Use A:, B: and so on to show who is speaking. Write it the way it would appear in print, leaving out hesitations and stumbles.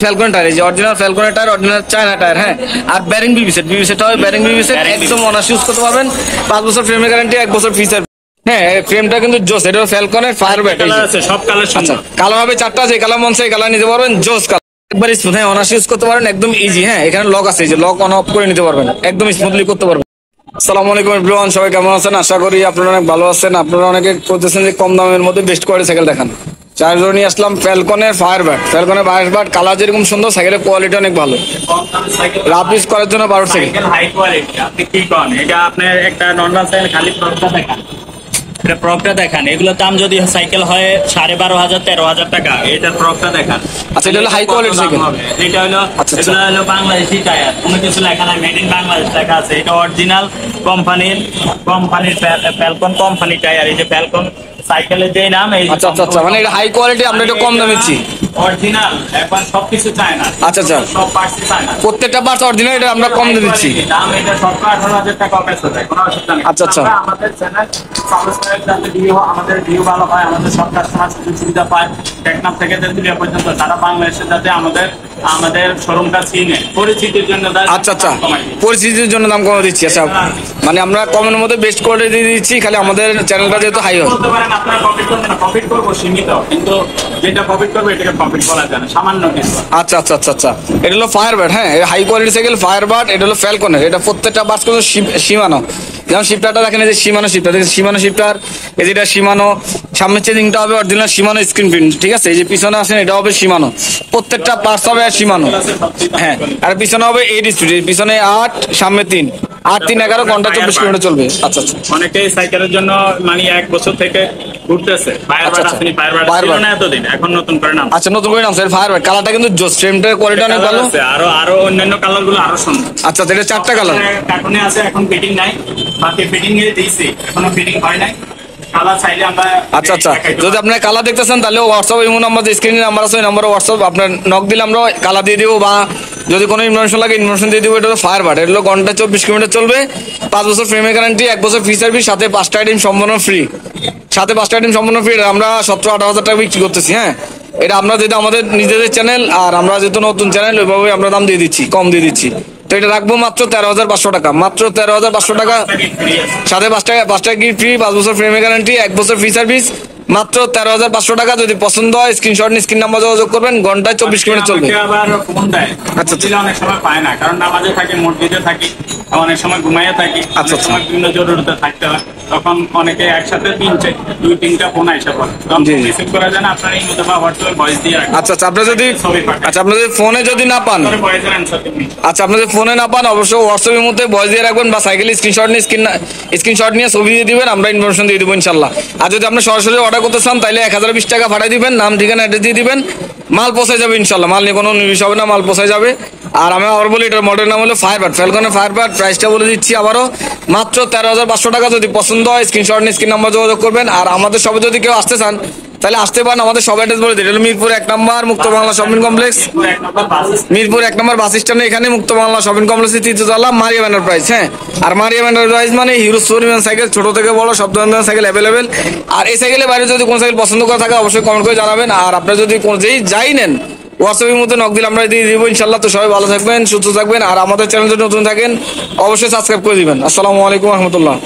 A: Falcon tyre, এই যে original ফ্যালকনের টায়ার, অরিজিনাল চায়না টায়ার। হ্যাঁ, আর ব্যারিং বিবিসেট, বিবিসেটটা হবে ব্যারিং বিবিসেট, একদম অনায়াসে ইউজ করতে পারবেন। 5 বছর ফ্রেমের গ্যারান্টি, 1 বছর ফিচার। হ্যাঁ, ফ্রেমটা কিন্তু জোস, এটা ফ্যালকনের ফায়ার ব্যাট।
B: সব কালার
A: আচ্ছা, কালার হবে 4টা, যে কালার মন চাই কালার নিতে পারবেন, জোস কালার, একবার স্মুথ। হ্যাঁ, অনায়াসে ইউজ করতে পারেন, একদম ইজি। হ্যাঁ, এখানে লক আছে, এই যে লক অন অফ করে নিতে পারবেন, একদম স্মুথলি করতে পারবেন। আসসালামু আলাইকুম এভরিওয়ান, সবাই কেমন আছেন? আশা করি আপনারা অনেক ভালো আছেন। আপনারা অনেকে বলতেছেন যে কম দামের মধ্যে বেস্ট কোয়ালিটি সাইকেল দেখান। চার্জার নিয়ে আসলাম ফ্যালকনের ফায়ার ব্যাট, ফ্যালকনের ফায়ার ব্যাট, কালার যেরকম সুন্দর, সাইকেলের কোয়ালিটি অনেক ভালো। রাফ ইউজ করার জন্য 12 সাইকেল
B: হাই কোয়ালিটি। আপনি কি করেন? এটা আপনার একটা নর্মাল সাইকেল, খালি প্রপটা দেখান, এটা প্রপটা দেখান। এগুলোর দাম যদি সাইকেল হয় 12,500 13,000 টাকা, এটার প্রপটা দেখান।
A: আচ্ছা, এটা হলো হাই কোয়ালিটি সাইকেল।
B: এটা হলো, এগুলো হলো বাংলাদেশি টায়ার, কোনো কিছু লেখা নাই, মেড ইন বাংলাদেশ লেখা আছে। এটা অরিজিনাল কোম্পানির ফ্যালকন কোম্পানি টায়ার। এই যে ফ্যালকন সাইকেলের যে নাম, এই
A: আচ্ছা আচ্ছা আচ্ছা, মানে এটা হাই কোয়ালিটি, আমরা একটু কম দামে দিচ্ছি।
B: অরিজিনাল, এখন সবকিছু চায় না।
A: আচ্ছা আচ্ছা,
B: সব পার্টস চায় না,
A: প্রত্যেকটা পার্টস অরিজিনাল, এটা আমরা কম দামে দিচ্ছি।
B: দাম এটা 17,000-18,000 টাকা বেচা যায়, কোনো অসুবিধা নেই।
A: আচ্ছা আচ্ছা,
B: আমাদের চ্যানেল সাবস্ক্রাইব, যাতে আমাদের ভিউ ভালো হয়, আমাদের সব কাস্টমার সুযোগ সুবিধা পায়, টেকনাফ থেকে তেতুলিয়া পর্যন্ত সারা বাংলাদেশে, যাতে আমাদের শোরুমটা চিনে, পরিচিতির জন্য।
A: আচ্ছা আচ্ছা, পরিচিতির জন্য দাম কমে দিচ্ছি। আচ্ছা, মানে আমরা কমের মধ্যে বেস্ট কোয়ালিটি দিয়ে দিচ্ছি, খালি আমাদের চ্যানেলটা যেহেতু হাই হয়।
B: বলতে পারেন আপনারা প্রফিট করবেন না, প্রফিট করবো সীমিত, কিন্তু যেটা প্রফিট করবে এটাকে প্রফিট বলা যায় না, সামান্য কিছু।
A: আচ্ছা আচ্ছা আচ্ছা আচ্ছা, এটা হলো ফায়ার ব্যাট। হ্যাঁ, high quality cycle fire bat, এটা হলো ফ্যালকনের। এটা প্রত্যেকটা বাস কিন্তু সীমানো, যেমন শিফটারটা দেখেন, এই যে সীমানো শিফটার, সীমানো শিফটার, এই যেটা সীমানো, সামনের চেঞ্জিংটা হবে অরিজিনাল সীমানো স্ক্রিন প্রিন্ট, ঠিক আছে। এই যে পিছনে আছেন, এটা হবে সীমানো, প্রত্যেকটা পার্টস হবে সীমানো। হ্যাঁ, আর পিছনে হবে 8 স্পিড, পিছনে 8, সামনে 3, 8, 3, 11, ঘন্টা 24 কিলোমিটার চলবে। আচ্ছা আচ্ছা,
B: অনেকেই সাইকেলের জন্য মানে 1 বছর থেকে ঘুরতেছে। ফায়ার ব্যাট আসেনি, ফায়ার ব্যাট ছিল না এতদিন, এখন নতুন করে নাম।
A: আচ্ছা, নতুন করে নাম স্যার ফায়ার ব্যাট। কালারটা কিন্তু জোস, ফ্রেমটার কোয়ালিটি অনেক ভালো।
B: আরো অন্যান্য কালার গুলো আরো সুন্দর।
A: আচ্ছা, এটা 4টা কালার
B: কার্টুনে আছে, এখন ফিটিং নাই, বাকি ফিটিং এ দিয়েছি, এখনো ফিটিং হয় নাই।
A: আচ্ছা আচ্ছা, যদি আপনার কালার দেখতেছেন তাহলে হোয়াটসঅ্যাপ ইমো নাম্বার, যে স্ক্রিনে নাম্বার আছে ওই নাম্বারে হোয়াটসঅ্যাপ আপনার নক দিলে আমরা কালার দিয়ে দেবো, বা যদি কোনো ইনফরমেশন লাগে ইনফরমেশন দিয়ে দেবো। এটা হলো ফায়ার ব্যাট, এটা হলো ঘন্টা 24 কিলোমিটার চলবে, 5 বছর ফ্রেমের গ্যারান্টি, 1 বছর ফ্রি সার্ভিস, সাথে 5টা আইটেম সম্পূর্ণ ফ্রি, সাথে 5টা আইটেম সম্পূর্ণ ফ্রি। আমরা 17-18 হাজার টাকা বিক্রি করতেছি। হ্যাঁ, এটা আমরা যেহেতু আমাদের নিজেদের চ্যানেল, আর আমরা যেহেতু নতুন চ্যানেল, ওইভাবে আমরা দাম দিয়ে দিচ্ছি, কম দিয়ে দিচ্ছি। তো এটা রাখবো মাত্র 13,500 টাকা, মাত্র 13,500 টাকা, সাথে 5টা গিফট ফ্রি, 5 বছর ফ্রেমের গ্যারান্টি, 1 বছর ফ্রি সার্ভিস, মাত্র 13,500 টাকা। যদি পছন্দ হয় স্ক্রিনশট নিয়ে স্ক্রিন নাম্বার যোগাযোগ করবেন, ঘন্টায় 24 কিলোমিটার চলবে।
B: আচ্ছা, অনেক সময় পায় না, কারণ নামাজে থাকি, মসজিদে থাকি, অনেক সময় ঘুমাইয়া থাকি, অনেক সময় বিভিন্ন জরুরিতে থাকতে হয়, তখন অনেকে একসাথে 2-3টা ফোন আইসা পড়ে, তখন রিসিভ করা যায় না। আপনার এই মধ্যে বা হোয়াটসঅ্যাপে ভয়েস দিয়ে রাখেন।
A: আচ্ছা আচ্ছা, আপনার যদি আপনাদের ফোনে যদি না পান, আচ্ছা আপনাদের ফোনে না পান, অবশ্যই হোয়াটসঅ্যাপের মধ্যে ভয়েস দিয়ে রাখবেন, বা সাইকেলের স্ক্রিনশট নিয়ে ছবি দিয়ে দিবেন, আমরা ইনফরমেশন দিয়ে দেবো ইনশাল্লাহ। আর যদি আপনি সরাসরি অর্ডার করতে চান তাহলে 1020 টাকা পাঠিয়ে দিবেন, নাম ঠিকানা অ্যাড্রেস দিয়ে দিবেন, মাল পৌঁছে যাবে ইনশাল্লাহ। মাল নিয়ে কোনো বিষয় হবে না, মাল পৌঁছে যাবে। আর আমি আবার বলি, এটার মডেল নাম হলো ফায়ার ব্যাট, ফ্যালকনের ফায়ার ব্যাট। প্রাইসটা বলে দিচ্ছি আবারও, মাত্র 13,500 টাকা। যদি পছন্দ হয় স্ক্রিনশট নিয়ে স্ক্রিন নাম্বার যোগাযোগ করবেন। আর আমাদের সবে যদি কেউ আসতে চান তাহলে আসতে পারেন, আমাদের সব অ্যাড্রেস বলে দিই। এটা হলো মিরপুর 1 নম্বর মুক্ত বাংলা শপিং কমপ্লেক্স, মিরপুর 1 নম্বর বাস স্ট্যান্ডে, এখানে মুক্ত বাংলা শপিং কমপ্লেক্সের 3য় তলা, মারিয়াম এন্টারপ্রাইজ। হ্যাঁ, আর মারিয়াম এন্টারপ্রাইজ মানে হিরো পরিমাণ সাইকেল, ছোট থেকে বড় সব ধরনের সাইকেল অ্যাভেলেবেল। আর এই সাইকেলের বাইরে যদি কোনো সাইকেল পছন্দ করা থাকে অবশ্যই কমেন্ট করে জানাবেন। আর আপনারা যদি যাই নেন, হোয়াটসঅ্যাপের মধ্যে নক দিলে আমরা দিয়ে দিব ইনশাল্লাহ। তো সবাই ভালো থাকবেন, সুস্থ থাকবেন, আর আমাদের চ্যানেল যদি নতুন থাকেন অবশ্যই সাবস্ক্রাইব করে দিবেন। আসসালামু আলাইকুম রহমতুল্লাহ।